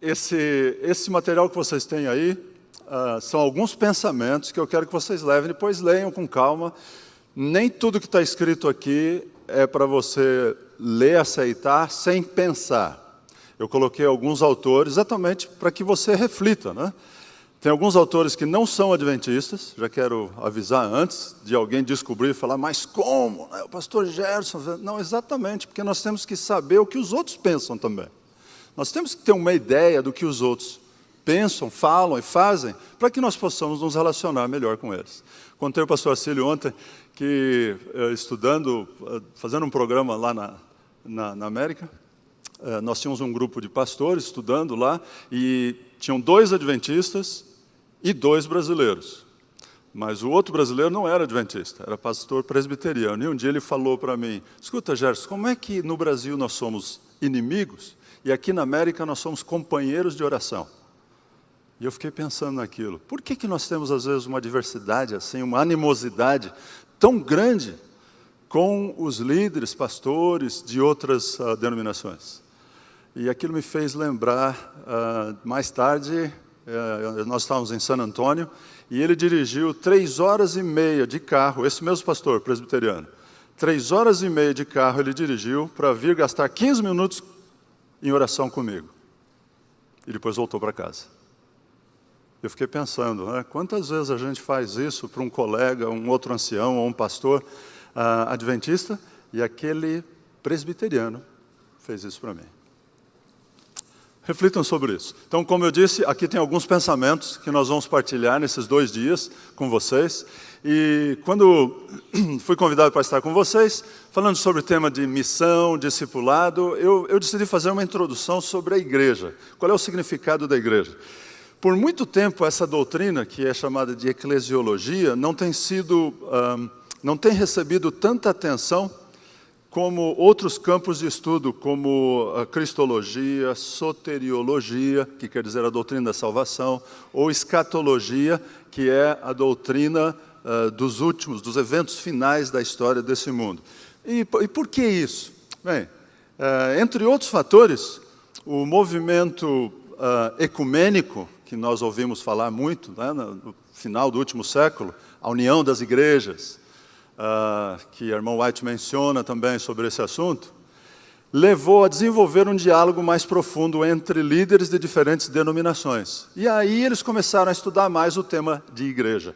esse material que vocês têm aí são alguns pensamentos que eu quero que vocês levem, depois leiam com calma. Nem tudo que está escrito aqui é para você ler, aceitar, sem pensar. Eu coloquei alguns autores exatamente para que você reflita, né? Tem alguns autores que não são adventistas, já quero avisar antes de alguém descobrir e falar, mas como? O pastor Gerson... Não, exatamente, porque nós temos que saber o que os outros pensam também. Nós temos que ter uma ideia do que os outros pensam, falam e fazem, para que nós possamos nos relacionar melhor com eles. Contei ao pastor Acílio ontem que, estudando, fazendo um programa lá na América, nós tínhamos um grupo de pastores estudando lá, e tinham 2 adventistas e 2 brasileiros. Mas o outro brasileiro não era adventista, era pastor presbiteriano. E um dia ele falou para mim, escuta, Gerson, como é que no Brasil nós somos inimigos e aqui na América nós somos companheiros de oração? E eu fiquei pensando naquilo. Por que nós temos às vezes uma diversidade assim, uma animosidade tão grande com os líderes, pastores de outras denominações? E aquilo me fez lembrar, mais tarde, nós estávamos em San Antônio, e ele dirigiu 3 horas e meia de carro, esse mesmo pastor presbiteriano, 3 horas e meia de carro ele dirigiu para vir gastar 15 minutos em oração comigo. E depois voltou para casa. Eu fiquei pensando, né, quantas vezes a gente faz isso para um colega, um outro ancião ou um pastor adventista, e aquele presbiteriano fez isso para mim. Reflitam sobre isso. Então, como eu disse, aqui tem alguns pensamentos que nós vamos partilhar nesses 2 dias com vocês. E quando fui convidado para estar com vocês, falando sobre o tema de missão, discipulado, eu decidi fazer uma introdução sobre a igreja. Qual é o significado da igreja? Por muito tempo, essa doutrina, que é chamada de eclesiologia, não tem recebido tanta atenção como outros campos de estudo, como a cristologia, soteriologia, que quer dizer a doutrina da salvação, ou escatologia, que é a doutrina dos eventos finais da história desse mundo. E por que isso? Bem, entre outros fatores, o movimento ecumênico, que nós ouvimos falar muito, né, no final do último século, a união das igrejas, que a irmã White menciona também sobre esse assunto, levou a desenvolver um diálogo mais profundo entre líderes de diferentes denominações. E aí eles começaram a estudar mais o tema de igreja.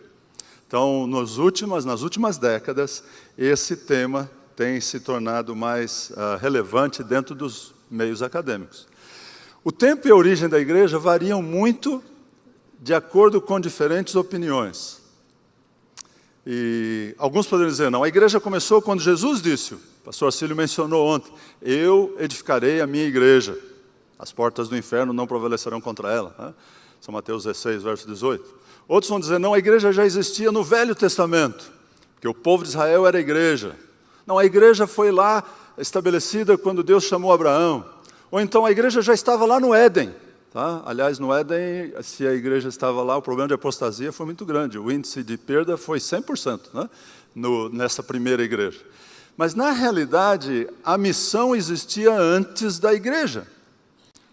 Então, nas últimas décadas, esse tema tem se tornado mais relevante dentro dos meios acadêmicos. O tempo e a origem da igreja variam muito de acordo com diferentes opiniões. E alguns poderiam dizer, não, a igreja começou quando Jesus disse, o pastor Acílio mencionou ontem, eu edificarei a minha igreja, as portas do inferno não prevalecerão contra ela, né? São Mateus 16, verso 18. Outros vão dizer, não, a igreja já existia no Velho Testamento, porque o povo de Israel era a igreja. Não, a igreja foi lá estabelecida quando Deus chamou Abraão. Ou então a igreja já estava lá no Éden. Tá? Aliás, no Éden, se a igreja estava lá, o problema de apostasia foi muito grande. O índice de perda foi 100%, né? Nessa primeira igreja. Mas, na realidade, a missão existia antes da igreja.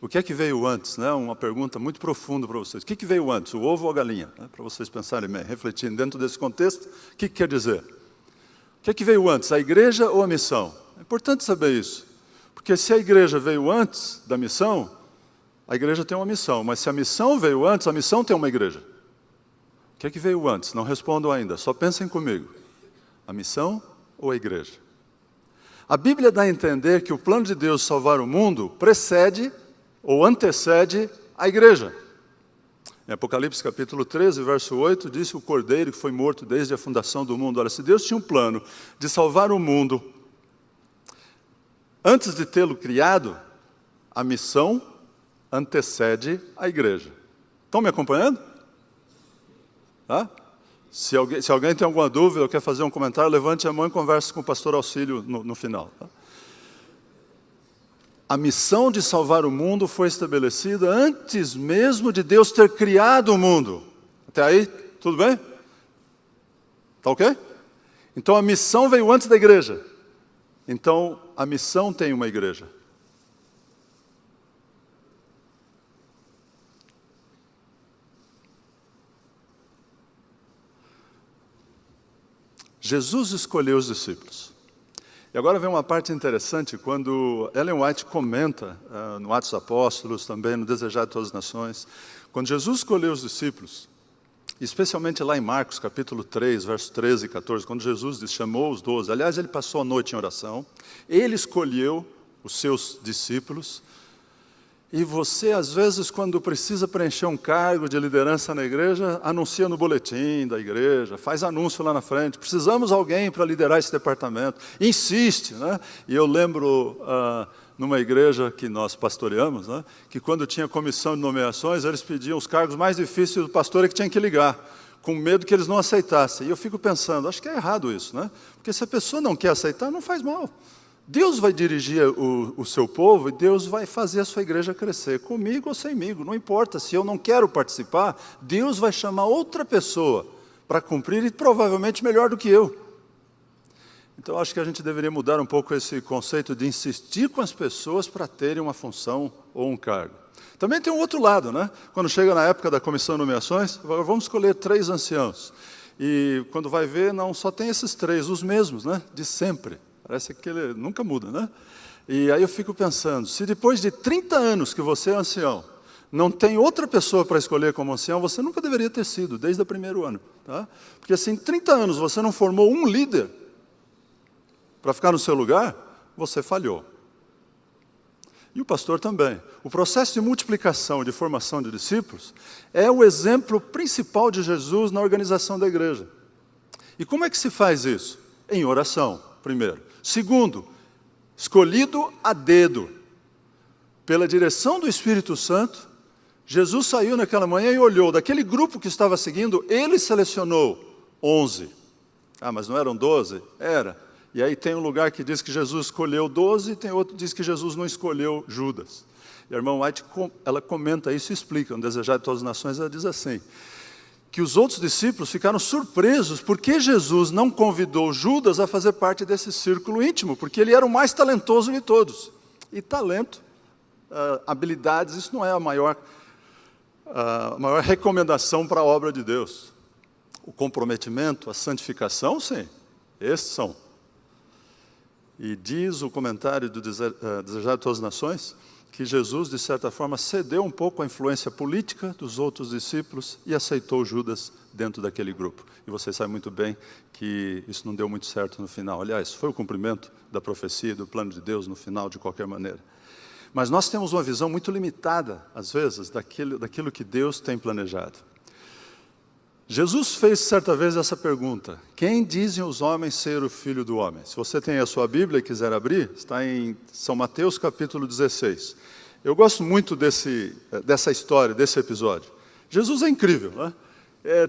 O que é que veio antes? Né? Uma pergunta muito profunda para vocês. O que veio antes, o ovo ou a galinha? Né? Para vocês pensarem bem, refletindo dentro desse contexto, o que quer dizer? O que é que veio antes, a igreja ou a missão? É importante saber isso. Porque se a igreja veio antes da missão, a igreja tem uma missão, mas se a missão veio antes, a missão tem uma igreja. O que é que veio antes? Não respondam ainda, só pensem comigo. A missão ou a igreja? A Bíblia dá a entender que o plano de Deus salvar o mundo precede ou antecede a igreja. Em Apocalipse capítulo 13, verso 8, diz que o Cordeiro que foi morto desde a fundação do mundo. Olha, se Deus tinha um plano de salvar o mundo, antes de tê-lo criado, a missão antecede a igreja. Estão me acompanhando? Tá? Se alguém tem alguma dúvida ou quer fazer um comentário, levante a mão e converse com o pastor Auxílio no final. Tá? A missão de salvar o mundo foi estabelecida antes mesmo de Deus ter criado o mundo. Até aí, tudo bem? Tá ok? Então a missão veio antes da igreja. Então a missão tem uma igreja. Jesus escolheu os discípulos. E agora vem uma parte interessante, quando Ellen White comenta, no Atos dos Apóstolos, também no Desejar de Todas as Nações, quando Jesus escolheu os discípulos, especialmente lá em Marcos, capítulo 3, versos 13 e 14, quando Jesus chamou os 12, aliás, ele passou a noite em oração, ele escolheu os seus discípulos. E você, às vezes, quando precisa preencher um cargo de liderança na igreja, anuncia no boletim da igreja, faz anúncio lá na frente, precisamos de alguém para liderar esse departamento, insiste, né? E eu lembro, numa igreja que nós pastoreamos, né, que quando tinha comissão de nomeações, eles pediam os cargos mais difíceis do pastor, é que tinha que ligar, com medo que eles não aceitassem. E eu fico pensando, acho que é errado isso, né? Porque se a pessoa não quer aceitar, não faz mal. Deus vai dirigir o seu povo e Deus vai fazer a sua igreja crescer, comigo ou semigo, não importa. Se eu não quero participar, Deus vai chamar outra pessoa para cumprir, e provavelmente melhor do que eu. Então, acho que a gente deveria mudar um pouco esse conceito de insistir com as pessoas para terem uma função ou um cargo. Também tem um outro lado, né? Quando chega na época da comissão de nomeações, vamos escolher 3 anciãos. E quando vai ver, não só tem esses 3, os mesmos, né? De sempre. Parece que ele nunca muda, né? E aí eu fico pensando, se depois de 30 anos que você é ancião, não tem outra pessoa para escolher como ancião, você nunca deveria ter sido, desde o primeiro ano. Tá? Porque se em 30 anos você não formou um líder para ficar no seu lugar, você falhou. E o pastor também. O processo de multiplicação, de formação de discípulos, é o exemplo principal de Jesus na organização da igreja. E como é que se faz isso? Em oração, primeiro. Segundo, escolhido a dedo, pela direção do Espírito Santo, Jesus saiu naquela manhã e olhou, daquele grupo que estava seguindo, ele selecionou 11. Ah, mas não eram 12? Era. E aí tem um lugar que diz que Jesus escolheu 12, e tem outro que diz que Jesus não escolheu Judas. E a irmã White, ela comenta isso e explica, no Desejar de Todas as Nações, ela diz assim, que os outros discípulos ficaram surpresos porque Jesus não convidou Judas a fazer parte desse círculo íntimo, porque ele era o mais talentoso de todos. E talento, habilidades, isso não é a maior recomendação para a obra de Deus. O comprometimento, a santificação, sim, esses são. E diz o comentário do Desejar de Todas as Nações, que Jesus, de certa forma, cedeu um pouco à influência política dos outros discípulos e aceitou Judas dentro daquele grupo. E você sabe muito bem que isso não deu muito certo no final. Aliás, foi o cumprimento da profecia, do plano de Deus no final, de qualquer maneira. Mas nós temos uma visão muito limitada, às vezes, daquilo que Deus tem planejado. Jesus fez certa vez essa pergunta, quem dizem os homens ser o Filho do Homem? Se você tem a sua Bíblia e quiser abrir, está em São Mateus capítulo 16. Eu gosto muito dessa história, desse episódio. Jesus é incrível, né?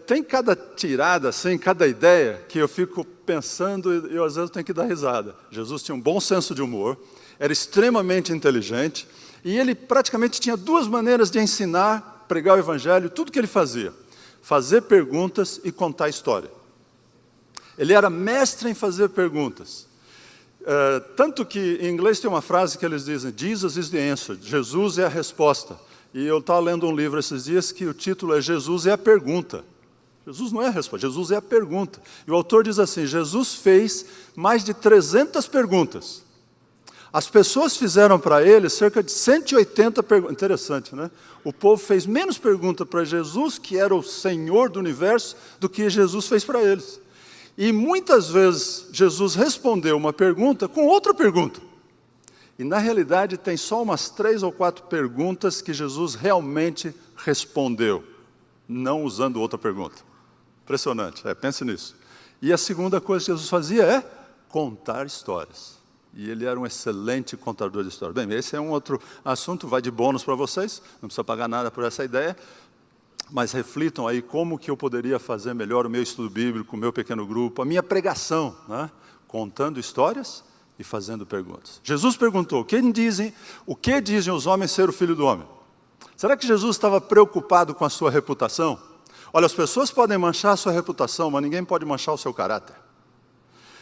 Tem cada tirada, assim, cada ideia, que eu fico pensando e eu às vezes tenho que dar risada. Jesus tinha um bom senso de humor, era extremamente inteligente, e ele praticamente tinha 2 maneiras de ensinar, pregar o Evangelho, tudo que ele fazia. Fazer perguntas e contar história. Ele era mestre em fazer perguntas. Tanto que em inglês tem uma frase que eles dizem, Jesus is the answer, Jesus é a resposta. E eu estava lendo um livro esses dias que o título é Jesus é a pergunta. Jesus não é a resposta, Jesus é a pergunta. E o autor diz assim, Jesus fez mais de 300 perguntas. As pessoas fizeram para ele cerca de 180 perguntas. Interessante, né? O povo fez menos perguntas para Jesus, que era o Senhor do universo, do que Jesus fez para eles. E muitas vezes Jesus respondeu uma pergunta com outra pergunta. E na realidade tem só umas 3 ou 4 perguntas que Jesus realmente respondeu, não usando outra pergunta. Impressionante, pense nisso. E a segunda coisa que Jesus fazia é contar histórias. E ele era um excelente contador de histórias. Bem, esse é um outro assunto, vai de bônus para vocês, não precisa pagar nada por essa ideia, mas reflitam aí como que eu poderia fazer melhor o meu estudo bíblico, o meu pequeno grupo, a minha pregação, né? Contando histórias e fazendo perguntas. Jesus perguntou, o que dizem os homens ser o Filho do Homem? Será que Jesus estava preocupado com a sua reputação? Olha, as pessoas podem manchar a sua reputação, mas ninguém pode manchar o seu caráter.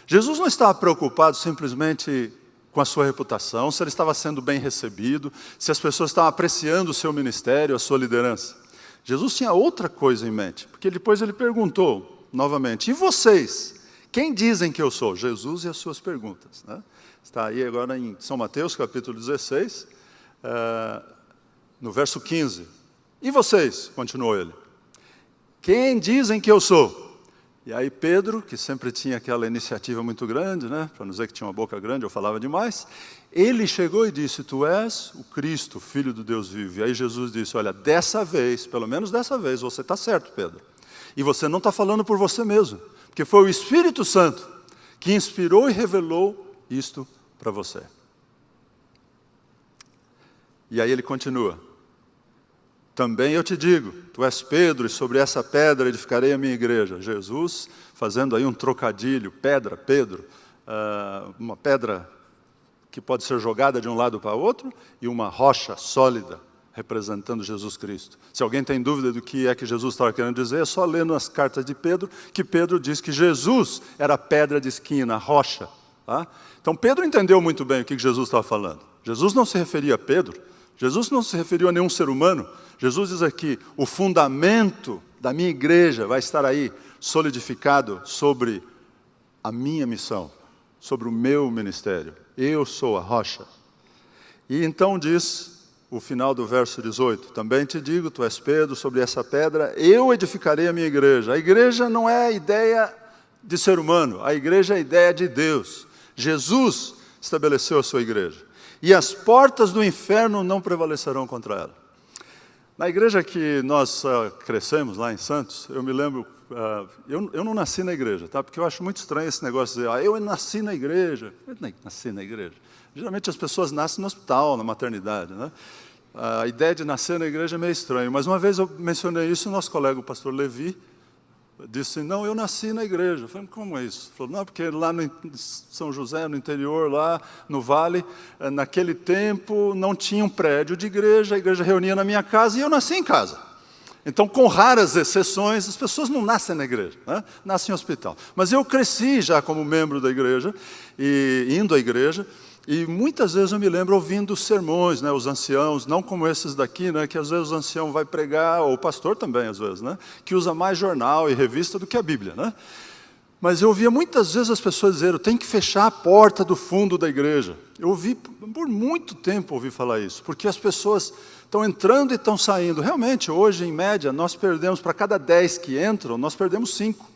Jesus não estava preocupado simplesmente com a sua reputação, se ele estava sendo bem recebido, se as pessoas estavam apreciando o seu ministério, a sua liderança. Jesus tinha outra coisa em mente, porque depois ele perguntou novamente, e vocês, Quem dizem que eu sou? Jesus e as suas perguntas, né? Está aí agora em São Mateus, capítulo 16, no verso 15. E vocês? Continuou ele. Quem dizem que eu sou? E aí Pedro, que sempre tinha aquela iniciativa muito grande, né? Para não dizer que tinha uma boca grande, eu falava demais. Ele chegou e disse, tu és o Cristo, Filho do Deus vivo. E aí Jesus disse, olha, dessa vez, pelo menos dessa vez, você está certo, Pedro. E você não está falando por você mesmo, porque foi o Espírito Santo que inspirou e revelou isto para você. E aí ele continua. Também eu te digo, tu és Pedro, e sobre essa pedra edificarei a minha igreja. Jesus fazendo aí um trocadilho, pedra, Pedro, uma pedra que pode ser jogada de um lado para o outro, e uma rocha sólida, representando Jesus Cristo. Se alguém tem dúvida do que é que Jesus estava querendo dizer, é só ler nas cartas de Pedro, que Pedro diz que Jesus era a pedra de esquina, a rocha. Tá? Então Pedro entendeu muito bem o que Jesus estava falando. Jesus não se referia a Pedro, Jesus não se referiu a nenhum ser humano. Jesus diz aqui, o fundamento da minha igreja vai estar aí, solidificado sobre a minha missão, sobre o meu ministério. Eu sou a rocha. E então diz o final do verso 18, também te digo, tu és Pedro, sobre essa pedra, eu edificarei a minha igreja. A igreja não é a ideia de ser humano, a igreja é a ideia de Deus. Jesus estabeleceu a sua igreja. E as portas do inferno não prevalecerão contra ela. Na igreja que nós crescemos, lá em Santos, eu me lembro, eu não nasci na igreja, tá? Porque eu acho muito estranho esse negócio de dizer, eu nasci na igreja. Eu nem nasci na igreja. Geralmente as pessoas nascem no hospital, na maternidade, né? A ideia de nascer na igreja é meio estranho. Mas uma vez eu mencionei isso, o nosso colega, o pastor Levi, disse, não, eu nasci na igreja. Eu falei, como é isso? Ele falou, não, porque lá no São José, no interior, lá no vale, naquele tempo não tinha um prédio de igreja, a igreja reunia na minha casa e eu nasci em casa. Então, com raras exceções, as pessoas não nascem na igreja, né? Nascem em hospital. Mas eu cresci já como membro da igreja, e indo à igreja, e muitas vezes eu me lembro ouvindo sermões, né, os anciãos, não como esses daqui, né, que às vezes o ancião vai pregar, ou o pastor também às vezes, né, que usa mais jornal e revista do que a Bíblia, né? Mas eu ouvia muitas vezes as pessoas dizerem, tem que fechar a porta do fundo da igreja. Eu ouvi, por muito tempo ouvi falar isso, porque as pessoas estão entrando e estão saindo. Realmente, hoje, em média, nós perdemos, para cada 10 que entram, nós perdemos 5.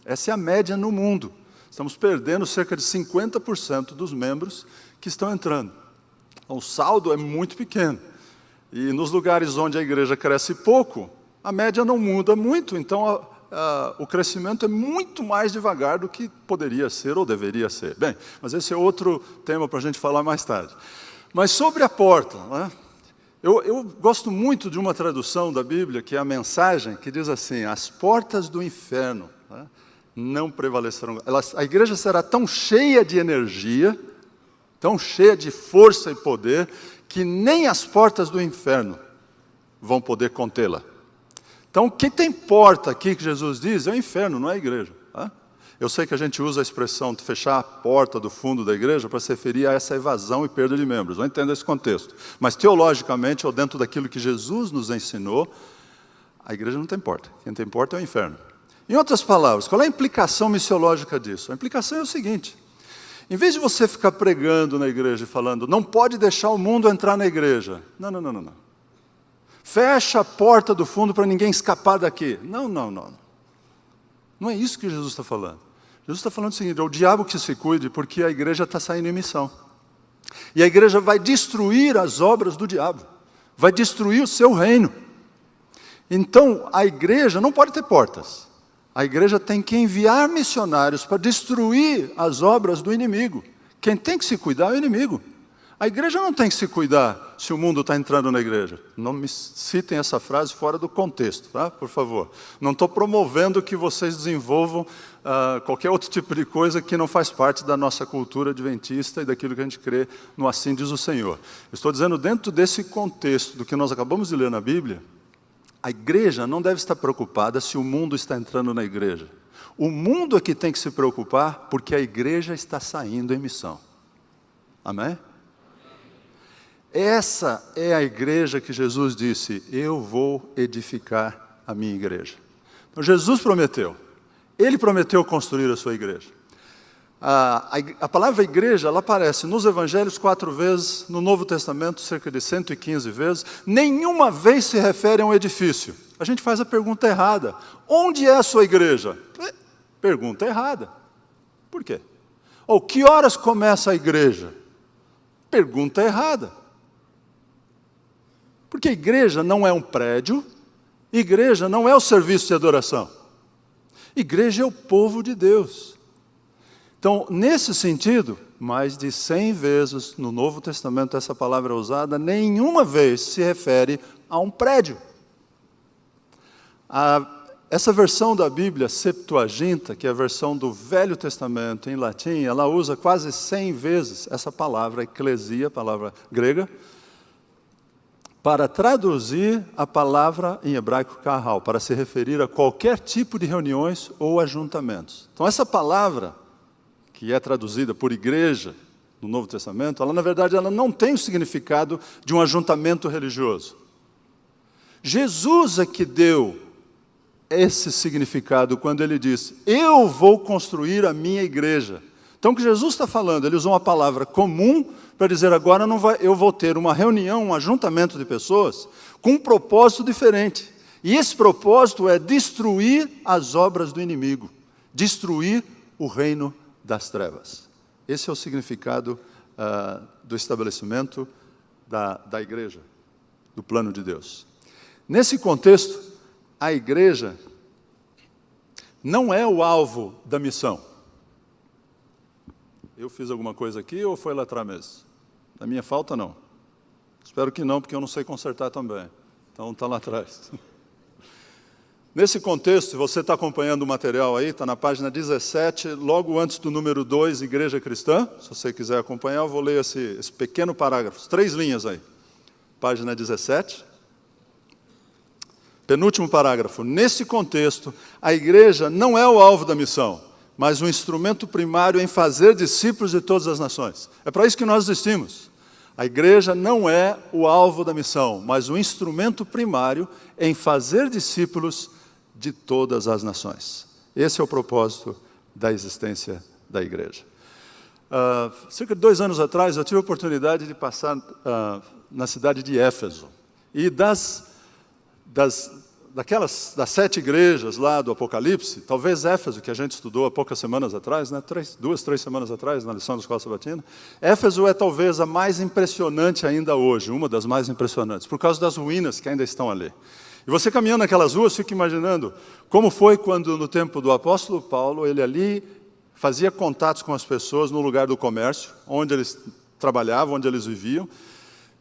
Essa é a média no mundo. Estamos perdendo cerca de 50% dos membros que estão entrando. O saldo é muito pequeno. E nos lugares onde a igreja cresce pouco, a média não muda muito, então o crescimento é muito mais devagar do que poderia ser ou deveria ser. Bem, mas esse é outro tema para a gente falar mais tarde. Mas sobre a porta, né? Eu gosto muito de uma tradução da Bíblia, que é a Mensagem, que diz assim, as portas do inferno, né, não prevalecerão. A igreja será tão cheia de energia, tão cheia de força e poder, que nem as portas do inferno vão poder contê-la. Então, o que tem porta aqui que Jesus diz é o inferno, não é a igreja. Tá? Eu sei que a gente usa a expressão de fechar a porta do fundo da igreja para se referir a essa evasão e perda de membros. Eu entendo esse contexto. Mas, teologicamente, ou dentro daquilo que Jesus nos ensinou, a igreja não tem porta. Quem tem porta é o inferno. Em outras palavras, qual é a implicação missiológica disso? A implicação é o seguinte. Em vez de você ficar pregando na igreja e falando, não pode deixar o mundo entrar na igreja. Não. Fecha a porta do fundo para ninguém escapar daqui. Não. Não é isso que Jesus está falando. Jesus está falando o seguinte, é o diabo que se cuide, porque a igreja está saindo em missão. E a igreja vai destruir as obras do diabo. Vai destruir o seu reino. Então, a igreja não pode ter portas. A igreja tem que enviar missionários para destruir as obras do inimigo. Quem tem que se cuidar é o inimigo. A igreja não tem que se cuidar se o mundo está entrando na igreja. Não me citem essa frase fora do contexto, tá? Por favor. Não estou promovendo que vocês desenvolvam qualquer outro tipo de coisa que não faz parte da nossa cultura adventista e daquilo que a gente crê no assim diz o Senhor. Estou dizendo dentro desse contexto do que nós acabamos de ler na Bíblia, a igreja não deve estar preocupada se o mundo está entrando na igreja. O mundo é que tem que se preocupar porque a igreja está saindo em missão. Amém? Essa é a igreja que Jesus disse, eu vou edificar a minha igreja. Então Jesus prometeu, Ele prometeu construir a sua igreja. A palavra igreja, ela aparece nos evangelhos 4 vezes, no Novo Testamento cerca de 115 vezes, nenhuma vez se refere a um edifício. A gente faz a pergunta errada. Onde é a sua igreja? Pergunta errada. Por quê? Ou que horas começa a igreja? Pergunta errada. Porque igreja não é um prédio, igreja não é o serviço de adoração. Igreja é o povo de Deus. Então, nesse sentido, mais de 100 vezes no Novo Testamento essa palavra é usada, nenhuma vez se refere a um prédio. Essa versão da Bíblia, Septuaginta, que é a versão do Velho Testamento em latim, ela usa quase 100 vezes essa palavra, eclesia, palavra grega, para traduzir a palavra em hebraico kahal, para se referir a qualquer tipo de reuniões ou ajuntamentos. Então, essa palavra, que é traduzida por igreja no Novo Testamento, ela, na verdade, ela não tem o significado de um ajuntamento religioso. Jesus é que deu esse significado quando ele disse: eu vou construir a minha igreja. Então, o que Jesus está falando, ele usou uma palavra comum para dizer: agora eu vou ter uma reunião, um ajuntamento de pessoas com um propósito diferente. E esse propósito é destruir as obras do inimigo, destruir o reino das trevas. Esse é o significado do estabelecimento da igreja, do plano de Deus. Nesse contexto, a igreja não é o alvo da missão. Eu fiz alguma coisa aqui ou foi lá atrás mesmo? Da minha falta, não. Espero que não, porque eu não sei consertar também. Então, está lá atrás. Nesse contexto, você está acompanhando o material aí, está na página 17, logo antes do número 2, Igreja Cristã. Se você quiser acompanhar, eu vou ler esse pequeno parágrafo, 3 linhas aí. Página 17. Penúltimo parágrafo. Nesse contexto, a igreja não é o alvo da missão, mas um instrumento primário em fazer discípulos de todas as nações. É para isso que nós existimos. A igreja não é o alvo da missão, mas um instrumento primário em fazer discípulos de todas as nações. Esse é o propósito da existência da igreja. Cerca de 2 anos atrás, eu tive a oportunidade de passar na cidade de Éfeso. E das 7 igrejas lá do Apocalipse, talvez Éfeso, que a gente estudou há poucas semanas atrás, né? 2, 3 semanas atrás, na lição da Escola Sabatina, Éfeso é talvez a mais impressionante ainda hoje, uma das mais impressionantes, por causa das ruínas que ainda estão ali. E você caminhando naquelas ruas, fica imaginando como foi quando, no tempo do apóstolo Paulo, ele ali fazia contatos com as pessoas no lugar do comércio, onde eles trabalhavam, onde eles viviam,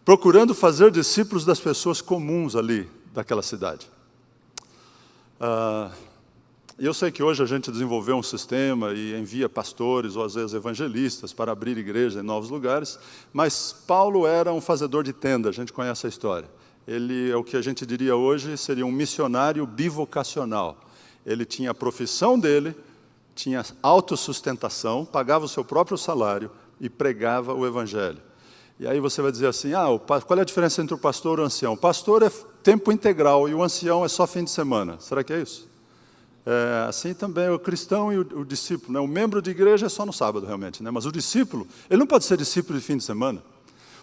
procurando fazer discípulos das pessoas comuns ali daquela cidade. Eu sei que hoje a gente desenvolveu um sistema e envia pastores ou às vezes evangelistas para abrir igreja em novos lugares, mas Paulo era um fazedor de tenda, a gente conhece a história. Ele é o que a gente diria hoje, seria um missionário bivocacional. Ele tinha a profissão dele, tinha autossustentação, pagava o seu próprio salário e pregava o evangelho. E aí você vai dizer assim: qual é a diferença entre o pastor e o ancião? O pastor é tempo integral e o ancião é só fim de semana. Será que é isso? Assim também o cristão e o discípulo, né? O membro de igreja é só no sábado, realmente, né? Mas o discípulo, ele não pode ser discípulo de fim de semana.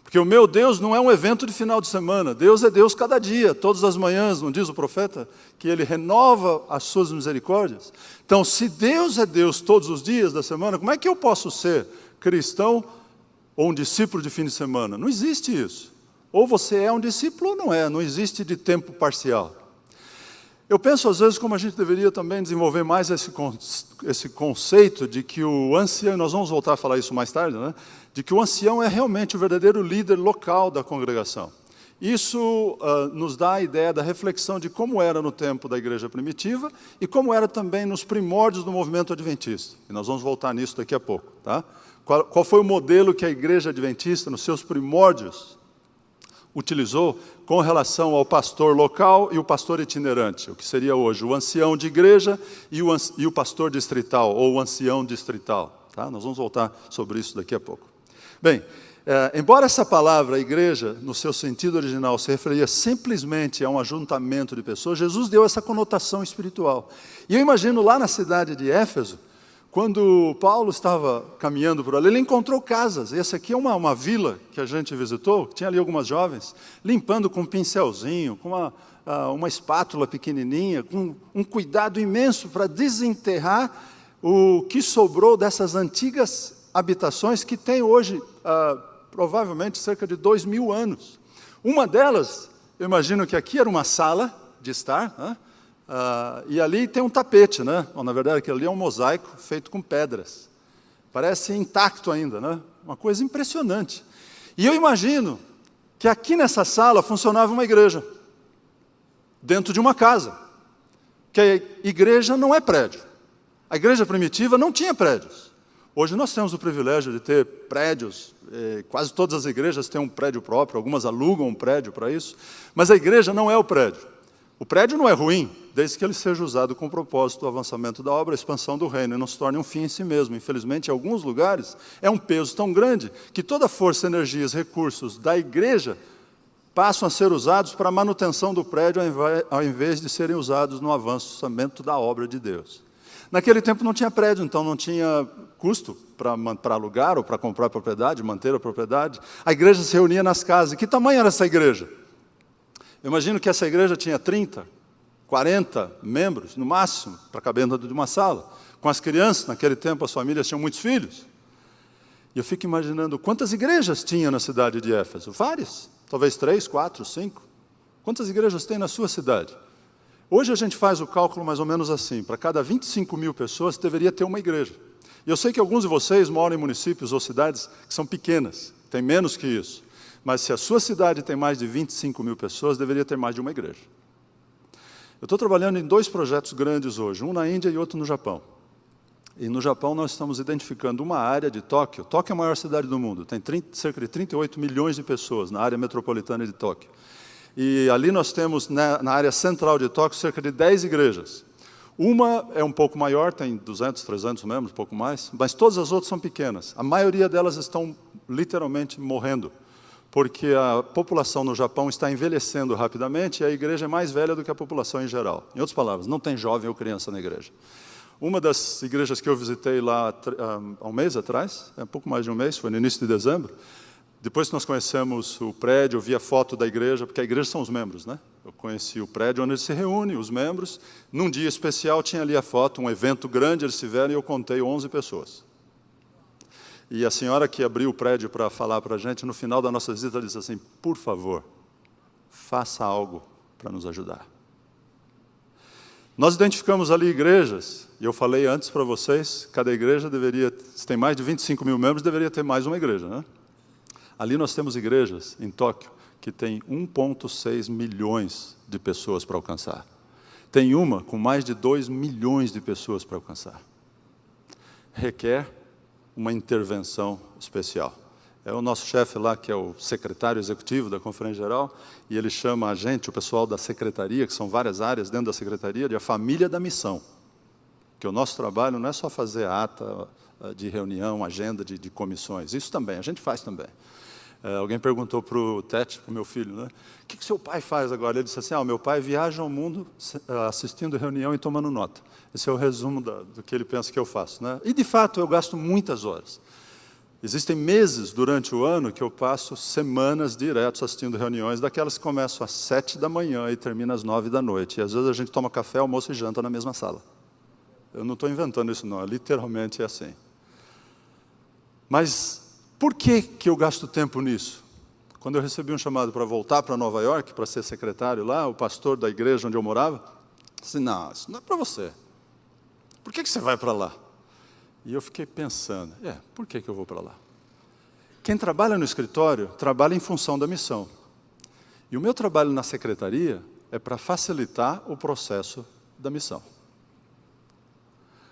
Porque o meu Deus não é um evento de final de semana. Deus é Deus cada dia, todas as manhãs, não diz o profeta? Que Ele renova as suas misericórdias. Então, se Deus é Deus todos os dias da semana, como é que eu posso ser cristão ou um discípulo de fim de semana? Não existe isso. Ou você é um discípulo ou não é. Não existe de tempo parcial. Eu penso, às vezes, como a gente deveria também desenvolver mais esse conceito de que o ancião, nós vamos voltar a falar isso mais tarde, né? De que o ancião é realmente o verdadeiro líder local da congregação. Isso nos dá a ideia da reflexão de como era no tempo da igreja primitiva e como era também nos primórdios do movimento adventista. E nós vamos voltar nisso daqui a pouco. Tá? Qual foi o modelo que a igreja adventista, nos seus primórdios, utilizou com relação ao pastor local e o pastor itinerante, o que seria hoje o ancião de igreja e o pastor distrital, ou o ancião distrital. Tá? Nós vamos voltar sobre isso daqui a pouco. Bem, embora essa palavra, igreja, no seu sentido original, se referia simplesmente a um ajuntamento de pessoas, Jesus deu essa conotação espiritual. E eu imagino lá na cidade de Éfeso, Quando Paulo estava caminhando por ali, ele encontrou casas. Essa aqui é uma vila que a gente visitou, tinha ali algumas jovens, limpando com um pincelzinho, com uma espátula pequenininha, com um cuidado imenso para desenterrar o que sobrou dessas antigas habitações que tem hoje, provavelmente, cerca de 2000 anos. Uma delas, eu imagino que aqui era uma sala de estar, né? E ali tem um tapete, né? Bom, na verdade, aquilo ali é um mosaico feito com pedras. Parece intacto ainda, né? Uma coisa impressionante. E eu imagino que aqui nessa sala funcionava uma igreja, dentro de uma casa. Que a igreja não é prédio. A igreja primitiva não tinha prédios. Hoje nós temos o privilégio de ter prédios, quase todas as igrejas têm um prédio próprio, algumas alugam um prédio para isso, mas a igreja não é o prédio. O prédio não é ruim, desde que ele seja usado com o propósito do avançamento da obra, a expansão do reino, e não se torne um fim em si mesmo. Infelizmente, em alguns lugares, é um peso tão grande que toda a força, energias, recursos da igreja passam a ser usados para a manutenção do prédio, ao invés de serem usados no avançamento da obra de Deus. Naquele tempo não tinha prédio, então não tinha custo para alugar ou para comprar a propriedade, manter a propriedade. A igreja se reunia nas casas. E que tamanho era essa igreja? Eu imagino que essa igreja tinha 30, 40 membros, no máximo, para caber dentro de uma sala. Com as crianças, naquele tempo as famílias tinham muitos filhos. E eu fico imaginando quantas igrejas tinha na cidade de Éfeso. Várias, talvez 3, 4, 5. Quantas igrejas tem na sua cidade? Hoje a gente faz o cálculo mais ou menos assim, para cada 25 mil pessoas deveria ter uma igreja. E eu sei que alguns de vocês moram em municípios ou cidades que são pequenas, tem menos que isso. Mas se a sua cidade tem mais de 25 mil pessoas, deveria ter mais de uma igreja. Eu estou trabalhando em 2 projetos grandes hoje, um na Índia e outro no Japão. E no Japão nós estamos identificando uma área de Tóquio. Tóquio é a maior cidade do mundo, tem cerca de 38 milhões de pessoas na área metropolitana de Tóquio. E ali nós temos, na área central de Tóquio, cerca de 10 igrejas. Uma é um pouco maior, tem 200, 300 membros, um pouco mais, mas todas as outras são pequenas. A maioria delas estão literalmente morrendo, porque a população no Japão está envelhecendo rapidamente e a igreja é mais velha do que a população em geral. Em outras palavras, não tem jovem ou criança na igreja. Uma das igrejas que eu visitei lá há um mês atrás, um pouco mais de um mês, foi no início de dezembro, depois que nós conhecemos o prédio, eu vi a foto da igreja, porque a igreja são os membros, né? Eu conheci o prédio onde eles se reúnem, os membros. Num dia especial tinha ali a foto, um evento grande, eles tiveram e eu contei 11 pessoas. E a senhora que abriu o prédio para falar para a gente, no final da nossa visita, disse assim, por favor, faça algo para nos ajudar. Nós identificamos ali igrejas, e eu falei antes para vocês, cada igreja deveria, se tem mais de 25 mil membros, deveria ter mais uma igreja, né? Ali nós temos igrejas, em Tóquio, que tem 1,6 milhões de pessoas para alcançar. Tem uma com mais de 2 milhões de pessoas para alcançar. Requer uma intervenção especial. É o nosso chefe lá, que é o secretário executivo da Conferência Geral, e ele chama a gente, o pessoal da secretaria, que são várias áreas dentro da secretaria, de a família da missão. Que o nosso trabalho não é só fazer ata de reunião, agenda de comissões, isso também, a gente faz também. Alguém perguntou para o Tete, para o meu filho, né? O que seu pai faz agora? Ele disse assim, o meu pai viaja ao mundo assistindo reunião e tomando nota. Esse é o resumo do que ele pensa que eu faço, né? E, de fato, eu gasto muitas horas. Existem meses durante o ano que eu passo semanas diretos assistindo reuniões, daquelas que começam às 7 da manhã e terminam às 9 da noite. E, às vezes, a gente toma café, almoço e janta na mesma sala. Eu não estou inventando isso, não. Literalmente é assim. Mas por que eu gasto tempo nisso? Quando eu recebi um chamado para voltar para Nova York, para ser secretário lá, o pastor da igreja onde eu morava, disse, não, isso não é para você. Por que você vai para lá? E eu fiquei pensando, por que eu vou para lá? Quem trabalha no escritório, trabalha em função da missão. E o meu trabalho na secretaria é para facilitar o processo da missão.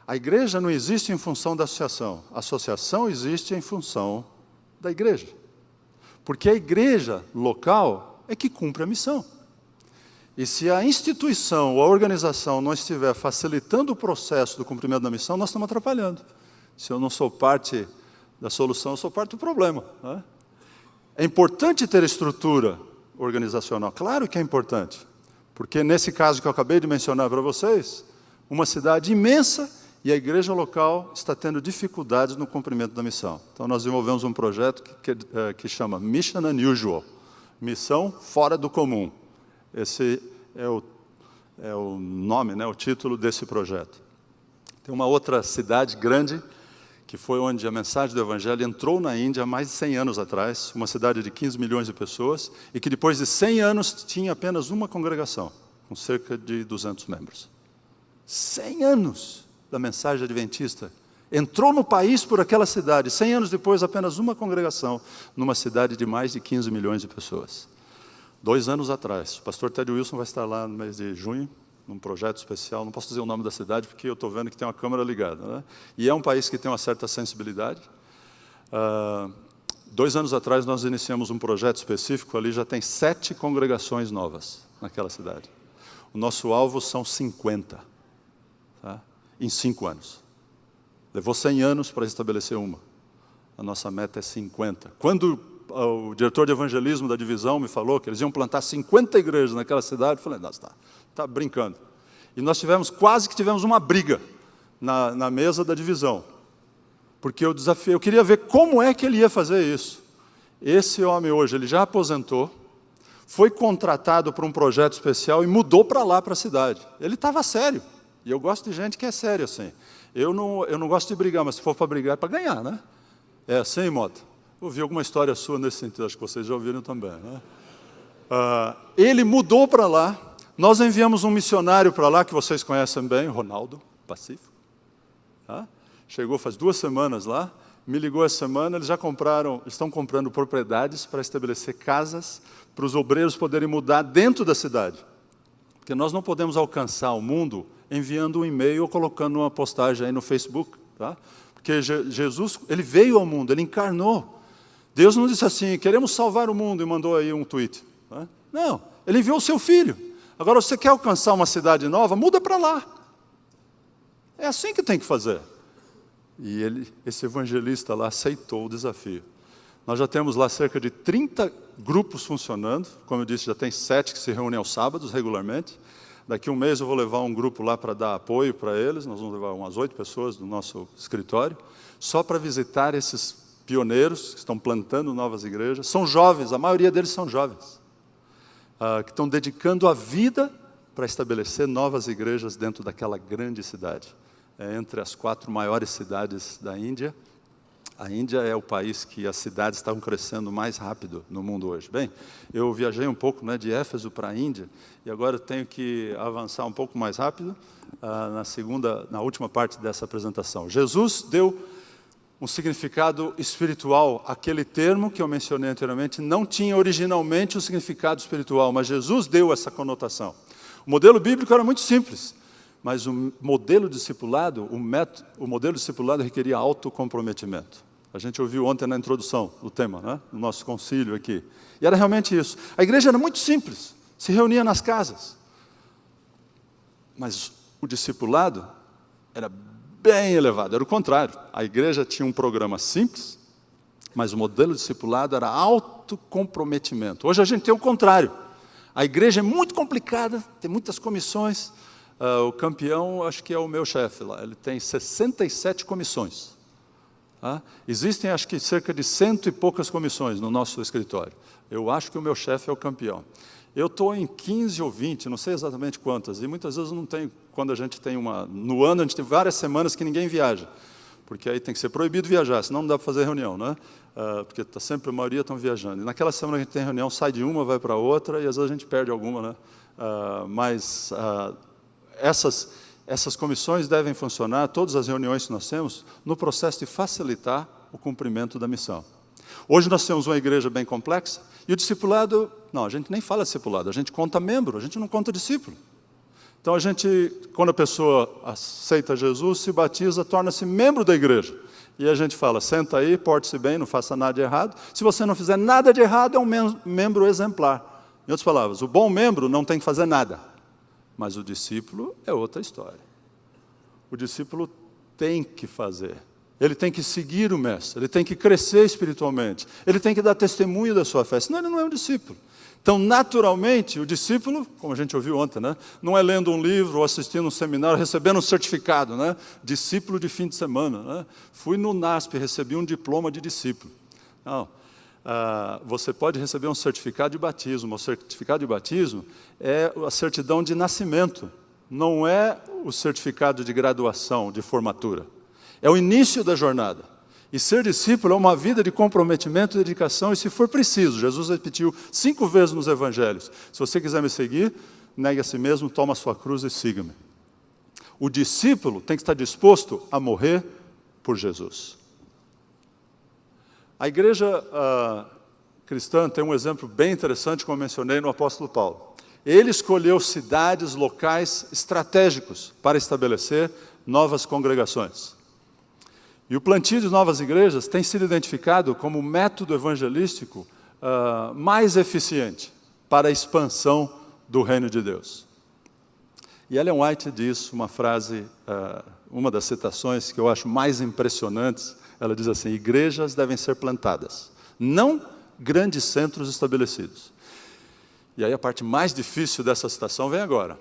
A igreja não existe em função da associação. A associação existe em função da igreja. Porque a igreja local é que cumpre a missão. E se a instituição ou a organização não estiver facilitando o processo do cumprimento da missão, nós estamos atrapalhando. Se eu não sou parte da solução, eu sou parte do problema, né? É importante ter estrutura organizacional. Claro que é importante. Porque nesse caso que eu acabei de mencionar para vocês, uma cidade imensa e a igreja local está tendo dificuldades no cumprimento da missão. Então, nós desenvolvemos um projeto que chama Mission Unusual, missão fora do comum. Esse é o nome, né, o título desse projeto. Tem uma outra cidade grande, que foi onde a mensagem do Evangelho entrou na Índia há mais de 100 anos atrás, uma cidade de 15 milhões de pessoas, e que depois de 100 anos tinha apenas uma congregação, com cerca de 200 membros. 100 anos da mensagem adventista entrou no país por aquela cidade, 100 anos depois apenas uma congregação, numa cidade de mais de 15 milhões de pessoas. 2 anos atrás, o pastor Ted Wilson vai estar lá no mês de junho, num projeto especial, não posso dizer o nome da cidade, porque eu estou vendo que tem uma câmera ligada, né? E é um país que tem uma certa sensibilidade. 2 anos atrás, nós iniciamos um projeto específico, ali já tem 7 congregações novas naquela cidade. O nosso alvo são 50, tá? Em 5 anos. Levou 100 anos para estabelecer uma. A nossa meta é 50. Quando o diretor de evangelismo da divisão me falou que eles iam plantar 50 igrejas naquela cidade, eu falei, nossa, está brincando. E nós quase que tivemos uma briga na mesa da divisão, porque eu queria ver como é que ele ia fazer isso. Esse homem hoje, ele já aposentou, foi contratado para um projeto especial e mudou para lá, para a cidade. Ele estava sério, e eu gosto de gente que é sério assim. Eu não gosto de brigar, mas se for para brigar é para ganhar, né? É assim, Mota? Ouvi alguma história sua nesse sentido, acho que vocês já ouviram também, né? Ele mudou para lá, nós enviamos um missionário para lá, que vocês conhecem bem, Ronaldo Pacífico. Tá? Chegou faz 2 semanas lá, me ligou essa semana, eles já estão comprando propriedades para estabelecer casas, para os obreiros poderem mudar dentro da cidade. Porque nós não podemos alcançar o mundo enviando um e-mail ou colocando uma postagem aí no Facebook. Tá? Porque Jesus, ele veio ao mundo, ele encarnou. Deus não disse assim, queremos salvar o mundo, e mandou aí um tweet. Tá? Não, ele enviou o seu filho. Agora, você quer alcançar uma cidade nova, muda para lá. É assim que tem que fazer. E esse evangelista lá aceitou o desafio. Nós já temos lá cerca de 30 grupos funcionando. Como eu disse, já tem 7 que se reúnem aos sábados regularmente. Daqui a um mês eu vou levar um grupo lá para dar apoio para eles. Nós vamos levar umas 8 pessoas do nosso escritório, só para visitar esses pioneiros que estão plantando novas igrejas. São jovens, a maioria deles são jovens, que estão dedicando a vida para estabelecer novas igrejas dentro daquela grande cidade. É entre as 4 maiores cidades da Índia. A Índia é o país que as cidades estão crescendo mais rápido no mundo hoje. Bem, eu viajei um pouco, né, de Éfeso para a Índia, e agora eu tenho que avançar um pouco mais rápido na última parte dessa apresentação. Jesus deu um significado espiritual. Aquele termo que eu mencionei anteriormente não tinha originalmente um significado espiritual, mas Jesus deu essa conotação. O modelo bíblico era muito simples, mas o modelo discipulado, o modelo discipulado requeria autocomprometimento. A gente ouviu ontem na introdução do tema, né? No nosso concílio aqui. E era realmente isso. A igreja era muito simples, se reunia nas casas. Mas o discipulado era bem elevado, era o contrário. A igreja tinha um programa simples, mas o modelo discipulado era autocomprometimento. Hoje a gente tem o contrário. A igreja é muito complicada, tem muitas comissões. O campeão, acho que é o meu chefe lá, ele tem 67 comissões. Tá? Existem, acho que, cerca de 100 e poucas comissões no nosso escritório. Eu acho que o meu chefe é o campeão. Eu estou em 15 ou 20, não sei exatamente quantas, e muitas vezes não tenho, quando a gente tem no ano a gente tem várias semanas que ninguém viaja, porque aí tem que ser proibido viajar, senão não dá para fazer reunião, né? Porque a maioria estão viajando. E naquela semana que a gente tem reunião, sai de uma, vai para outra, e às vezes a gente perde alguma, né? Mas essas comissões devem funcionar, todas as reuniões que nós temos, no processo de facilitar o cumprimento da missão. Hoje nós temos uma igreja bem complexa, e o discipulado, não, a gente nem fala discipulado, a gente conta membro, a gente não conta discípulo. Então quando a pessoa aceita Jesus, se batiza, torna-se membro da igreja. E a gente fala, senta aí, porte-se bem, não faça nada de errado. Se você não fizer nada de errado, é um membro exemplar. Em outras palavras, o bom membro não tem que fazer nada. Mas o discípulo é outra história. O discípulo tem que fazer. Ele tem que seguir o mestre, ele tem que crescer espiritualmente, ele tem que dar testemunho da sua fé, senão ele não é um discípulo. Então, naturalmente, o discípulo, como a gente ouviu ontem, né, não é lendo um livro ou assistindo um seminário, recebendo um certificado, né, discípulo de fim de semana. Né, fui no NASP, recebi um diploma de discípulo. Não, você pode receber um certificado de batismo. O certificado de batismo é a certidão de nascimento, não é o certificado de graduação, de formatura. É o início da jornada. E ser discípulo é uma vida de comprometimento, dedicação, e se for preciso, Jesus repetiu 5 vezes nos evangelhos, se você quiser me seguir, negue a si mesmo, toma a sua cruz e siga-me. O discípulo tem que estar disposto a morrer por Jesus. A igreja cristã tem um exemplo bem interessante, como eu mencionei no apóstolo Paulo. Ele escolheu cidades, locais estratégicos para estabelecer novas congregações. E o plantio de novas igrejas tem sido identificado como o método evangelístico mais eficiente para a expansão do reino de Deus. E Ellen White diz uma frase, uma das citações que eu acho mais impressionantes, ela diz assim: igrejas devem ser plantadas, não grandes centros estabelecidos. E aí a parte mais difícil dessa citação vem agora.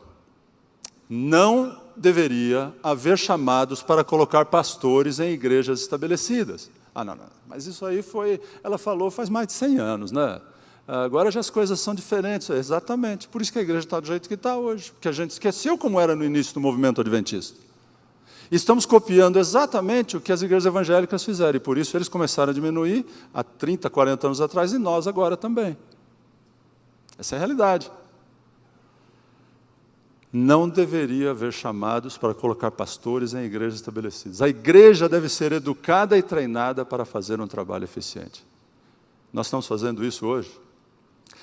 Não deveria haver chamados para colocar pastores em igrejas estabelecidas. Não, mas isso aí ela falou faz mais de 100 anos, né? Agora já as coisas são diferentes, exatamente. Por isso que a igreja está do jeito que está hoje, porque a gente esqueceu como era no início do movimento adventista. Estamos copiando exatamente o que as igrejas evangélicas fizeram, e por isso eles começaram a diminuir há 30, 40 anos atrás, e nós agora também. Essa é a realidade. Não deveria haver chamados para colocar pastores em igrejas estabelecidas. A igreja deve ser educada e treinada para fazer um trabalho eficiente. Nós estamos fazendo isso hoje.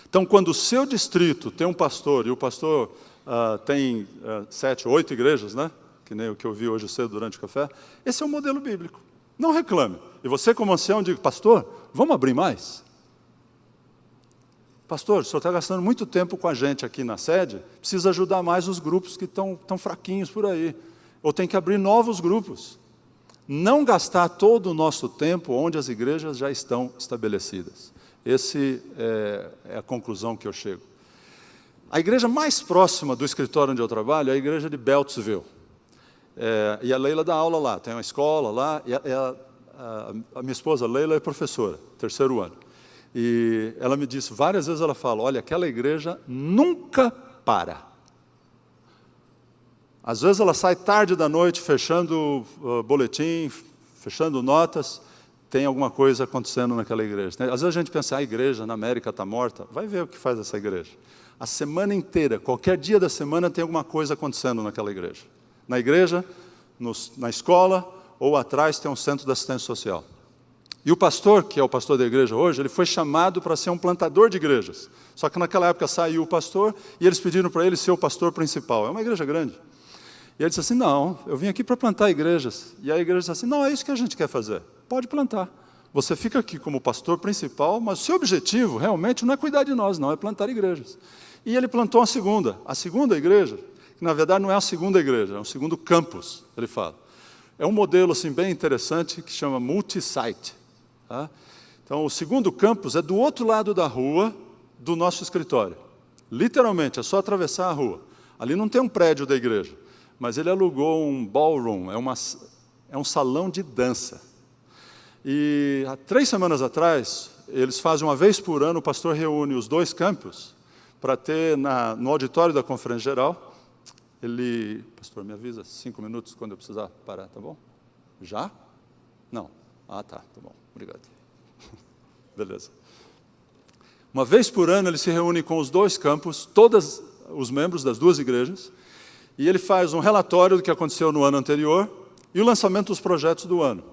Então, quando o seu distrito tem um pastor, e o pastor tem 7, 8 igrejas, né? Que nem o que eu vi hoje cedo durante o café, esse é o modelo bíblico. Não reclame. E você, como ancião, diga: pastor, vamos abrir mais? Pastor, o senhor está gastando muito tempo com a gente aqui na sede, precisa ajudar mais os grupos que estão fraquinhos por aí. Ou tem que abrir novos grupos. Não gastar todo o nosso tempo onde as igrejas já estão estabelecidas. Essa é a conclusão que eu chego. A igreja mais próxima do escritório onde eu trabalho é a igreja de Beltsville. E a Leila dá aula lá, tem uma escola lá. E a minha esposa Leila é professora, 3º ano. E ela me disse, várias vezes ela fala: olha, aquela igreja nunca para. Às vezes ela sai tarde da noite, fechando boletim, fechando notas, tem alguma coisa acontecendo naquela igreja. Às vezes a gente pensa: a igreja na América está morta. Vai ver o que faz essa igreja. A semana inteira, qualquer dia da semana, tem alguma coisa acontecendo naquela igreja. Na igreja, na escola, ou atrás tem um centro de assistência social. E o pastor, que é o pastor da igreja hoje, ele foi chamado para ser um plantador de igrejas. Só que naquela época saiu o pastor e eles pediram para ele ser o pastor principal. É uma igreja grande. E ele disse assim: não, eu vim aqui para plantar igrejas. E a igreja disse assim: não, é isso que a gente quer fazer. Pode plantar. Você fica aqui como pastor principal, mas o seu objetivo realmente não é cuidar de nós, não, é plantar igrejas. E ele plantou a segunda igreja, que na verdade não é a segunda igreja, é o segundo campus, ele fala. É um modelo assim, bem interessante que chama multi-site. Tá? Então, o segundo campus é do outro lado da rua do nosso escritório. Literalmente, é só atravessar a rua. Ali não tem um prédio da igreja, mas ele alugou um ballroom, é um salão de dança. E há 3 semanas atrás, eles fazem uma vez por ano, o pastor reúne os 2 campos para ter no auditório da Conferência Geral. Pastor, me avisa 5 minutos quando eu precisar parar, tá bom? Já? Não. Tá bom, obrigado. Beleza. Uma vez por ano ele se reúne com os 2 campos, todos os membros das 2 igrejas, e ele faz um relatório do que aconteceu no ano anterior e o lançamento dos projetos do ano.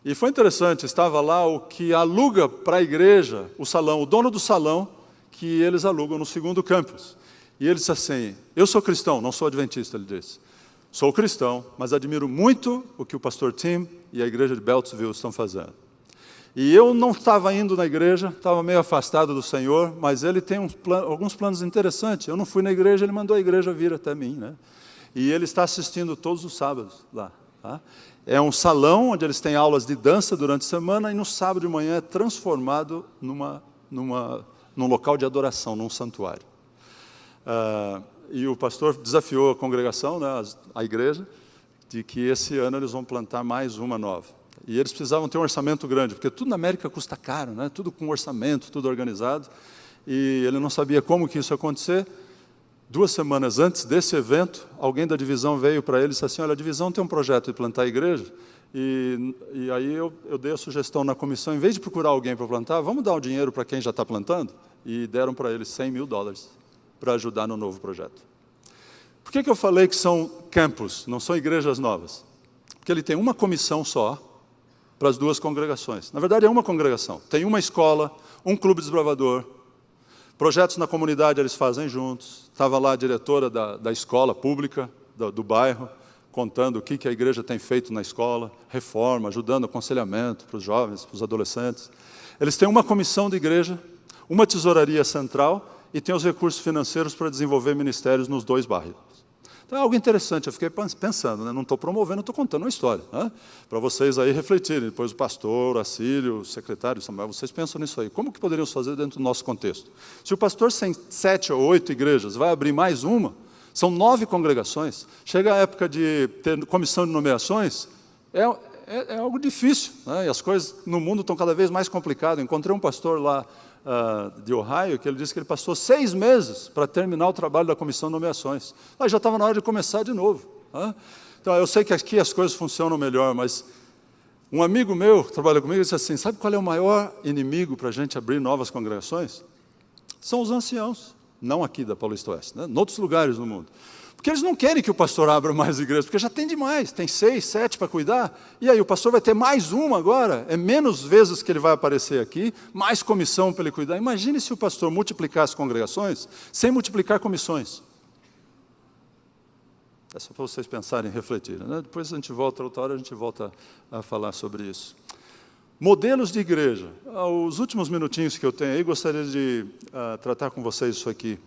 E foi interessante, estava lá o que aluga para a igreja o salão, o dono do salão que eles alugam no segundo campus. E ele disse assim: eu sou cristão, não sou adventista, ele disse. Sou cristão, mas admiro muito o que o pastor Tim e a igreja de Beltsville estão fazendo. E eu não estava indo na igreja, estava meio afastado do Senhor, mas ele tem alguns planos interessantes. Eu não fui na igreja, ele mandou a igreja vir até mim, né? E ele está assistindo todos os sábados lá. Tá? É um salão onde eles têm aulas de dança durante a semana, e no sábado de manhã é transformado numa num local de adoração, num santuário. E o pastor desafiou a congregação, né, a igreja, de que esse ano eles vão plantar mais uma nova. E eles precisavam ter um orçamento grande, porque tudo na América custa caro, né, tudo com orçamento, tudo organizado. E ele não sabia como que isso ia acontecer. 2 semanas antes desse evento, alguém da divisão veio para ele e disse assim, olha, a divisão tem um projeto de plantar a igreja, e aí eu dei a sugestão na comissão, em vez de procurar alguém para plantar, vamos dar o dinheiro para quem já está plantando? E deram para ele $100 mil para ajudar no novo projeto. Por que eu falei que são campos, não são igrejas novas? Porque ele tem uma comissão só para as 2 congregações. Na verdade, é uma congregação. Tem uma escola, um clube desbravador, projetos na comunidade eles fazem juntos. Estava lá a diretora da escola pública do bairro, contando o que a igreja tem feito na escola, reforma, ajudando aconselhamento para os jovens, para os adolescentes. Eles têm uma comissão de igreja, uma tesouraria central e tem os recursos financeiros para desenvolver ministérios nos 2 bairros. Então é algo interessante, eu fiquei pensando, né? Não estou promovendo, estou contando uma história, né? Para vocês aí refletirem, depois o pastor, Acílio, o secretário Samuel, vocês pensam nisso aí, como que poderíamos fazer dentro do nosso contexto? Se o pastor tem 7 ou 8 igrejas, vai abrir mais uma, são 9 congregações, chega a época de ter comissão de nomeações, é algo difícil, né? E as coisas no mundo estão cada vez mais complicadas. Encontrei um pastor lá de Ohio, que ele disse que ele passou 6 meses para terminar o trabalho da comissão de nomeações. Aí já estava na hora de começar de novo. Né? Então, eu sei que aqui as coisas funcionam melhor, mas um amigo meu que trabalha comigo disse assim, sabe qual é o maior inimigo para a gente abrir novas congregações? São os anciãos, não aqui da Paulista Oeste, né? Em outros lugares no mundo. Porque eles não querem que o pastor abra mais igrejas, porque já tem demais, tem 6, 7 para cuidar, e aí o pastor vai ter mais uma agora, é menos vezes que ele vai aparecer aqui, mais comissão para ele cuidar. Imagine se o pastor multiplicasse congregações, sem multiplicar comissões. É só para vocês pensarem e refletirem, né? Depois a gente volta, outra hora a gente volta a falar sobre isso. Modelos de igreja. Os últimos minutinhos que eu tenho aí, gostaria de tratar com vocês isso aqui.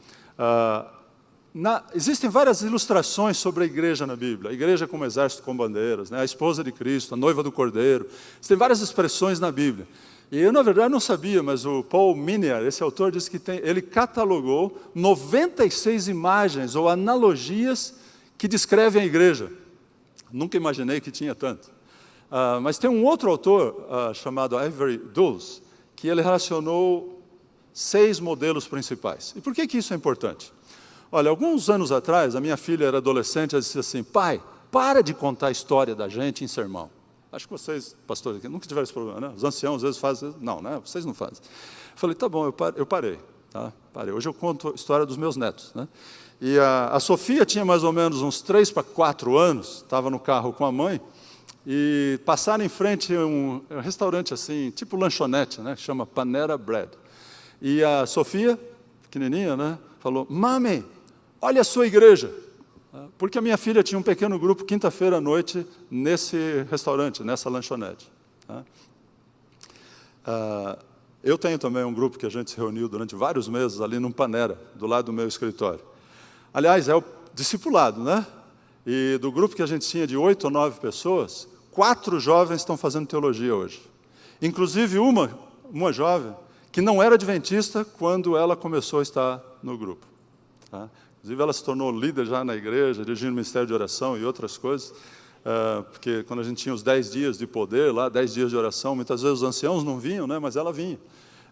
Existem várias ilustrações sobre a igreja na Bíblia. A igreja como exército com bandeiras, né? A esposa de Cristo, a noiva do Cordeiro. Tem várias expressões na Bíblia. E eu, na verdade, não sabia, mas o Paul Minier, esse autor, disse que ele catalogou 96 imagens ou analogias que descrevem a igreja. Nunca imaginei que tinha tanto. Mas tem um outro autor, chamado Avery Dulles, que ele relacionou 6 modelos principais. E por que isso é importante? Olha, alguns anos atrás, a minha filha era adolescente, ela disse assim, pai, para de contar a história da gente em sermão. Acho que vocês, pastores aqui, nunca tiveram esse problema, né? Os anciãos às vezes fazem, não, né? Vocês não fazem. Eu falei, tá bom, eu parei, tá? Parei. Hoje eu conto a história dos meus netos, né? E a Sofia tinha mais ou menos uns 3 para 4 anos, estava no carro com a mãe, e passaram em frente a um restaurante assim, tipo lanchonete, né? Chama Panera Bread. E a Sofia, pequenininha, né? Falou, mami, olha a sua igreja. Porque a minha filha tinha um pequeno grupo, quinta-feira à noite, nesse restaurante, nessa lanchonete. Eu tenho também um grupo que a gente se reuniu durante vários meses ali num Panera, do lado do meu escritório. Aliás, é o discipulado, né? E do grupo que a gente tinha de 8 ou 9 pessoas, 4 jovens estão fazendo teologia hoje. Inclusive uma jovem que não era adventista quando ela começou a estar no grupo. Tá? Inclusive, ela se tornou líder já na igreja, dirigindo o ministério de oração e outras coisas, porque quando a gente tinha os 10 dias de poder, lá, 10 dias de oração, muitas vezes os anciãos não vinham, né, mas ela vinha.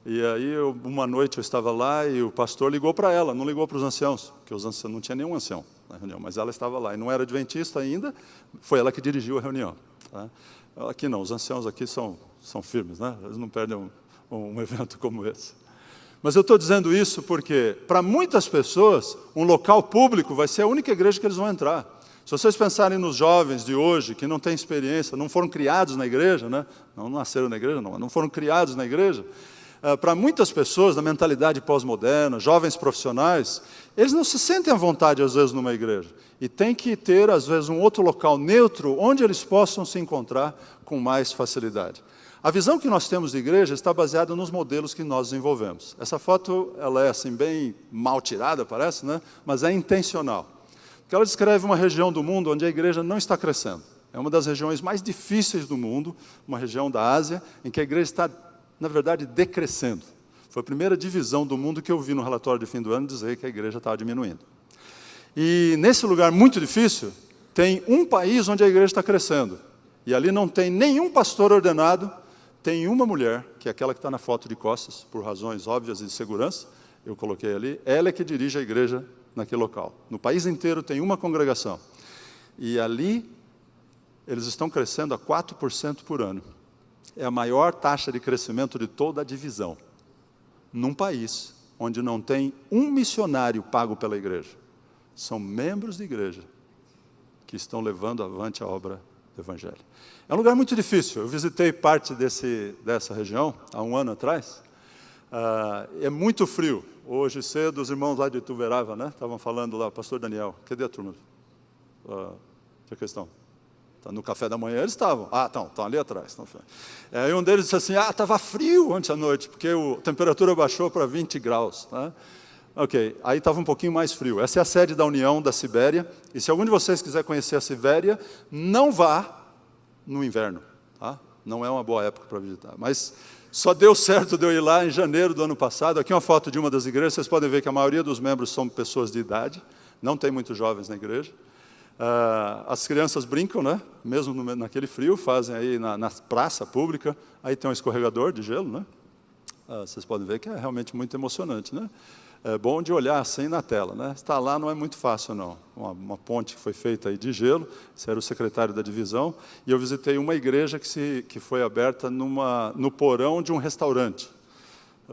E aí, uma noite eu estava lá e o pastor ligou para ela, não ligou para os anciãos, porque os anciãos, não tinha nenhum ancião na reunião, mas ela estava lá, e não era adventista ainda, foi ela que dirigiu a reunião. Tá? Aqui não, os anciãos aqui são firmes, né? Eles não perdem um evento como esse. Mas eu estou dizendo isso porque, para muitas pessoas, um local público vai ser a única igreja que eles vão entrar. Se vocês pensarem nos jovens de hoje, que não têm experiência, não foram criados na igreja, né? Não nasceram na igreja, não foram criados na igreja, para muitas pessoas, da mentalidade pós-moderna, jovens profissionais, eles não se sentem à vontade, às vezes, numa igreja. E tem que ter, às vezes, um outro local neutro, onde eles possam se encontrar com mais facilidade. A visão que nós temos de igreja está baseada nos modelos que nós desenvolvemos. Essa foto, ela é assim, bem mal tirada, parece, né? Mas é intencional. Porque ela descreve uma região do mundo onde a igreja não está crescendo. É uma das regiões mais difíceis do mundo, uma região da Ásia, em que a igreja está, na verdade, decrescendo. Foi a primeira divisão do mundo que eu vi no relatório de fim do ano dizer que a igreja estava diminuindo. E nesse lugar muito difícil, tem um país onde a igreja está crescendo. E ali não tem nenhum pastor ordenado, tem uma mulher, que é aquela que está na foto de costas, por razões óbvias de segurança, eu coloquei ali, ela é que dirige a igreja naquele local. No país inteiro tem uma congregação. E ali, eles estão crescendo a 4% por ano. É a maior taxa de crescimento de toda a divisão. Num país onde não tem um missionário pago pela igreja. São membros de igreja que estão levando avante a obra do Evangelho. É um lugar muito difícil. Eu visitei parte dessa região há um ano atrás. É muito frio. Hoje cedo, os irmãos lá de Ituverava, né, estavam falando lá, pastor Daniel, cadê a turma? Que questão? No café da manhã eles estavam. Estão ali atrás. Aí um deles disse assim, estava frio ontem à noite, porque a temperatura baixou para 20 graus. Né? Ok, aí estava um pouquinho mais frio. Essa é a sede da União da Sibéria, e se algum de vocês quiser conhecer a Sibéria, não vá no inverno. Tá? Não é uma boa época para visitar. Mas só deu certo de eu ir lá em janeiro do ano passado. Aqui uma foto de uma das igrejas, vocês podem ver que a maioria dos membros são pessoas de idade, não tem muitos jovens na igreja. As crianças brincam, né? Mesmo naquele frio, fazem aí na praça pública, aí tem um escorregador de gelo, né? Vocês podem ver que é realmente muito emocionante, né? É bom de olhar assim na tela, né? Estar lá não é muito fácil, não. Uma ponte que foi feita aí de gelo, esse era o secretário da divisão, e eu visitei uma igreja que foi aberta no porão de um restaurante.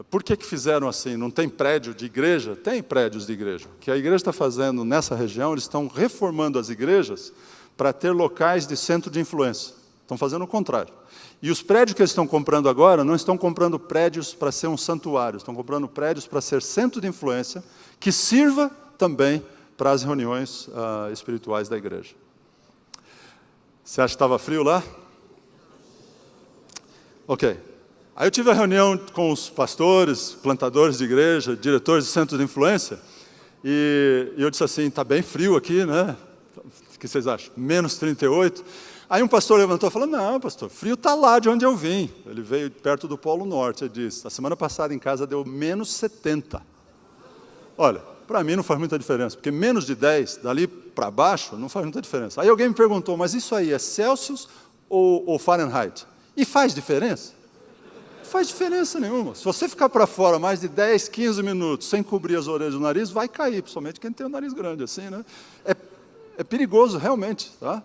Por que fizeram assim? Não tem prédio de igreja? Tem prédios de igreja. O que a igreja está fazendo nessa região, eles estão reformando as igrejas para ter locais de centro de influência. Estão fazendo o contrário. E os prédios que eles estão comprando agora, não estão comprando prédios para ser um santuário, estão comprando prédios para ser centro de influência, que sirva também para as reuniões espirituais da igreja. Você acha que estava frio lá? Ok. Aí eu tive a reunião com os pastores, plantadores de igreja, diretores de centros de influência, e eu disse assim, está bem frio aqui, né? O que vocês acham? Menos 38. Aí um pastor levantou e falou, não, pastor, frio está lá de onde eu vim. Ele veio perto do Polo Norte, ele disse, a semana passada em casa deu menos 70. Olha, para mim não faz muita diferença, porque menos de 10, dali para baixo, não faz muita diferença. Aí alguém me perguntou, mas isso aí é Celsius ou Fahrenheit? E faz diferença? Não faz diferença nenhuma. Se você ficar para fora mais de 10, 15 minutos sem cobrir as orelhas do nariz, vai cair, principalmente quem tem o nariz grande assim, né? É perigoso, realmente, tá?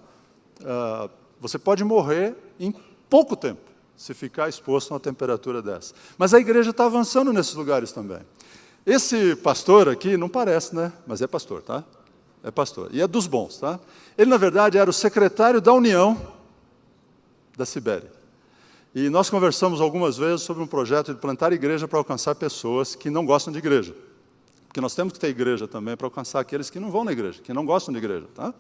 Você pode morrer em pouco tempo, se ficar exposto a uma temperatura dessa. Mas a igreja está avançando nesses lugares também. Esse pastor aqui, não parece, né? Mas é pastor, tá? É pastor. E é dos bons, tá? Ele, na verdade, era o secretário da União da Sibéria. E nós conversamos algumas vezes sobre um projeto de plantar igreja para alcançar pessoas que não gostam de igreja. Porque nós temos que ter igreja também para alcançar aqueles que não vão na igreja, que não gostam de igreja, tá?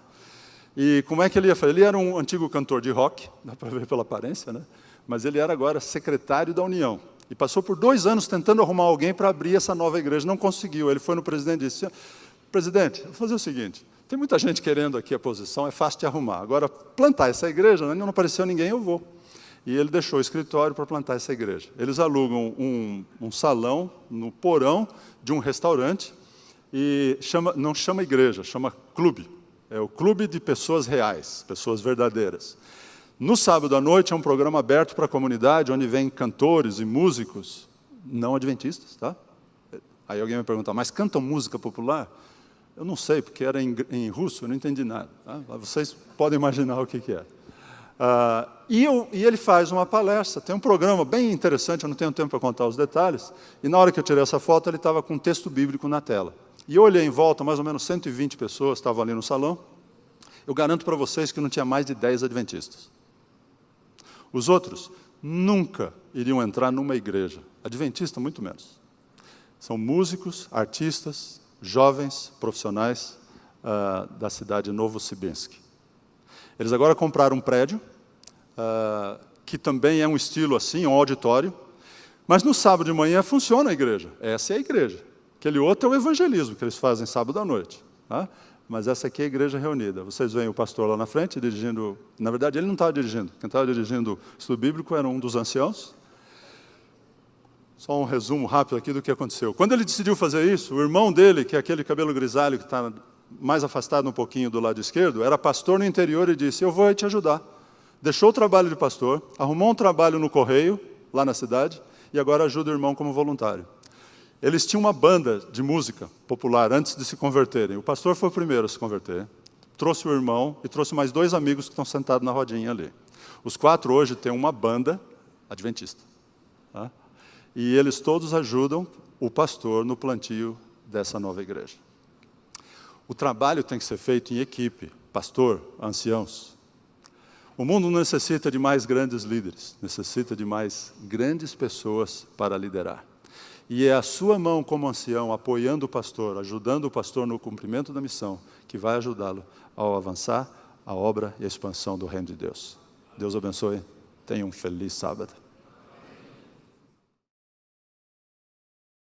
E como é que ele ia fazer? Ele era um antigo cantor de rock, dá para ver pela aparência, né? Mas ele era agora secretário da União. E passou por 2 anos tentando arrumar alguém para abrir essa nova igreja. Não conseguiu. Ele foi no presidente e disse, presidente, vou fazer o seguinte, tem muita gente querendo aqui a posição, é fácil de arrumar. Agora, plantar essa igreja, não apareceu ninguém, eu vou. E ele deixou o escritório para plantar essa igreja. Eles alugam um salão no porão de um restaurante, e não chama igreja, chama clube. É o clube de pessoas reais, pessoas verdadeiras. No sábado à noite é um programa aberto para a comunidade, onde vem cantores e músicos não adventistas, tá? Aí alguém me pergunta, mas cantam música popular? Eu não sei, porque era em russo, eu não entendi nada. Tá? Vocês podem imaginar o que é. E ele faz uma palestra, tem um programa bem interessante, eu não tenho tempo para contar os detalhes, e na hora que eu tirei essa foto, ele estava com um texto bíblico na tela. E eu olhei em volta, mais ou menos 120 pessoas estavam ali no salão. Eu garanto para vocês que não tinha mais de 10 adventistas. Os outros nunca iriam entrar numa igreja. Adventista, muito menos. São músicos, artistas, jovens, profissionais da cidade de Novosibirsk. Eles agora compraram um prédio, que também é um estilo assim, um auditório. Mas no sábado de manhã funciona a igreja. Essa é a igreja. Aquele outro é o evangelismo que eles fazem sábado à noite. Tá? Mas essa aqui é a igreja reunida. Vocês veem o pastor lá na frente dirigindo. Na verdade, ele não estava dirigindo. Quem estava dirigindo o estudo bíblico era um dos anciãos. Só um resumo rápido aqui do que aconteceu. Quando ele decidiu fazer isso, o irmão dele, que é aquele cabelo grisalho que está mais afastado um pouquinho do lado esquerdo, era pastor no interior e disse, eu vou te ajudar. Deixou o trabalho de pastor, arrumou um trabalho no correio, lá na cidade, e agora ajuda o irmão como voluntário. Eles tinham uma banda de música popular antes de se converterem. O pastor foi o primeiro a se converter. Trouxe o irmão e trouxe mais 2 amigos que estão sentados na rodinha ali. Os 4 hoje têm uma banda adventista. Tá? E eles todos ajudam o pastor no plantio dessa nova igreja. O trabalho tem que ser feito em equipe, pastor, anciãos. O mundo não necessita de mais grandes líderes, necessita de mais grandes pessoas para liderar. E é a sua mão como ancião, apoiando o pastor, ajudando o pastor no cumprimento da missão, que vai ajudá-lo ao avançar a obra e a expansão do reino de Deus. Deus abençoe. Tenha um feliz sábado.